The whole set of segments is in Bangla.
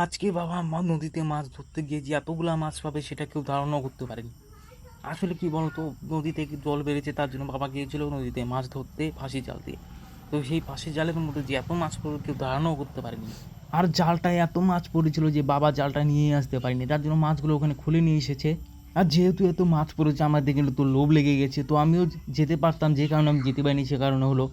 আজকে বাবা আমার নদীতে মাছ ধরতে গিয়ে যে এতগুলা মাছ পাবে সেটা কেউ ধারণাও করতে পারেনি। আসলে কি বলতো, নদীতে কি জল বেড়েছে তার জন্য বাবা গিয়েছিল নদীতে মাছ ধরতে ফাঁসি জাল দিয়ে। তো সেই ফাঁসি জালের মধ্যে যে এত মাছ পড়বে কেউ ধারণাও করতে পারেনি। আর জালটায় এত মাছ পড়েছিল যে বাবা জালটা নিয়ে আসতে পারেনি, তার জন্য মাছগুলো ওখানে খুলে নিয়ে এসেছে। আর যেহেতু এত মাছ পড়েছে আমার দেখে তো লোভ লেগে গেছে, তো আমিও যেতে পারতাম, যে কারণে আমি যেতে পারিনি সে কারণে হলো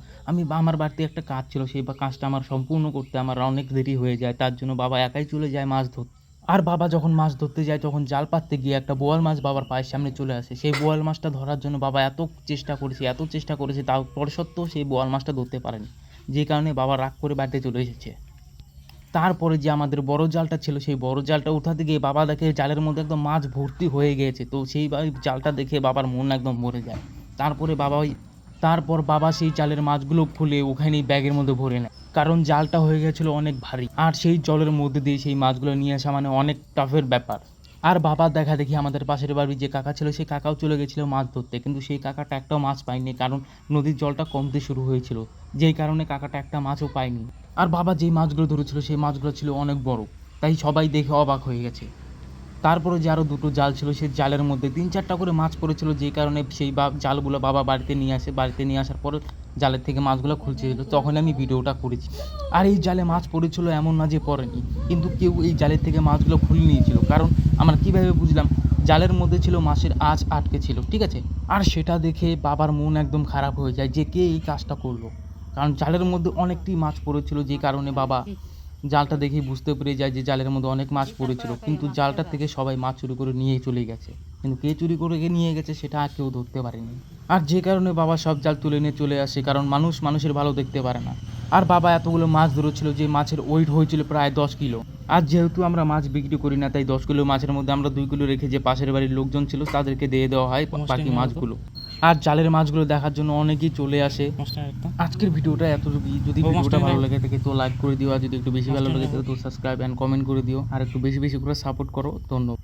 আমার বাড়িতে একটা কাজ ছিল, সেই কাজটা আমার সম্পূর্ণ করতে আমার অনেক দেরি হয়ে যায়, তার জন্য বাবা একাই চলে যায় মাছ ধরতে। আর বাবা যখন মাছ ধরতে যায় তখন জাল পাততে গিয়ে একটা বোয়াল মাছ বাবার পায়ের সামনে চলে আসে। সেই বোয়াল মাছটা ধরার জন্য বাবা এত চেষ্টা করেছে তারপর সত্ত্বেও সেই বোয়াল মাছটা ধরতে পারেনি, যে কারণে বাবা রাগ করে বাড়িতে চলে এসেছে। তারপরে যে আমাদের বড় জালটা ছিল সেই বড় জালটা উঠাতে গিয়ে বাবা দেখে জালের মধ্যে একদম মাছ ভর্তি হয়ে গিয়েছে, তো সেই জালটা দেখে বাবার মন একদম মরে যায়। তারপরে বাবা ওই তারপর বাবা সেই জালের মাছগুলো খুলে ওখানেই ব্যাগের মধ্যে ভরে নেয়, কারণ জালটা হয়ে গেছিলো অনেক ভারী, আর সেই জলের মধ্যে দিয়ে সেই মাছগুলো নিয়ে আসা মানে অনেক টাফের ব্যাপার। আর বাবা দেখা দেখি আমাদের পাশের বাড়ির যে কাকা ছিল সেই কাকাও চলে গেছিলো মাছ ধরতে, কিন্তু সেই কাকাটা একটাও মাছ পায়নি, কারণ নদীর জলটা কমতে শুরু হয়েছিল, যেই কারণে কাকাটা একটা মাছও পায়নি। আর বাবা যেই মাছগুলো ধরেছিল সেই মাছগুলো ছিল অনেক বড়, তাই সবাই দেখে অবাক হয়ে গেছে। তারপরে যে আরও দুটো জাল ছিল সেই জালের মধ্যে 3-4টা করে মাছ পড়েছিল, যেই কারণে সেই জালগুলো বাবা বাড়িতে নিয়ে আসে। বাড়িতে নিয়ে আসার পর জালের থেকে মাছগুলো খুলছিল, তখন আমি ভিডিওটা করেছি। আর এই জালে মাছ পড়েছিল এমন না যে পড়েনি, কিন্তু কেউ এই জালের থেকে মাছগুলো খুলে নিয়েছিল, কারণ আমরা কীভাবে বুঝলাম, জালের মধ্যে ছিল মাছের আঁশ আটকে ছিল, ঠিক আছে। আর সেটা দেখে বাবার মন একদম খারাপ হয়ে যায় যে কে এই কাজটা করলো, কারণ জালের মধ্যে অনেকটি মাছ পড়েছিল, যে কারণে বাবা জালটা দেখেই বুঝতে পেরে যায় যে জালের মধ্যে অনেক মাছ পড়েছিল, কিন্তু জালটা থেকে সবাই মাছ চুরি করে নিয়ে চলে গেছে, কিন্তু কে চুরি করে নিয়ে গেছে সেটা আর কেউ ধরতে পারেনি। আর যে কারণে বাবা সব জাল তুলে নিয়ে চলে আসে, কারণ মানুষ মানুষের ভালো দেখতে পারে না। আর বাবা এতগুলো মাছ ধরেছিল যে মাছের ওয়েট হয়েছিল প্রায় 10 কিলো। আর যেহেতু আমরা মাছ বিক্রি করি না, তাই 10 কিলো মাছের মধ্যে আমরা 2 কিলো রেখে যে পাশের বাড়ির লোকজন ছিল তাদেরকে দিয়ে দেওয়া হয় বাকি মাছগুলো। আর জালের মাছগুলো দেখার জন্য অনেকেই চলে আসে। আজকের ভিডিওটা এতটুকুই। যদি ভিডিওটা ভালো লাগে থাকে তো লাইক করে দিও, আর যদি একটু বেশি ভালো লাগে থাকে তো সাবস্ক্রাইব অ্যান্ড কমেন্ট করে দিও, আর একটু বেশি বেশি করে সাপোর্ট করো। ধন্যবাদ।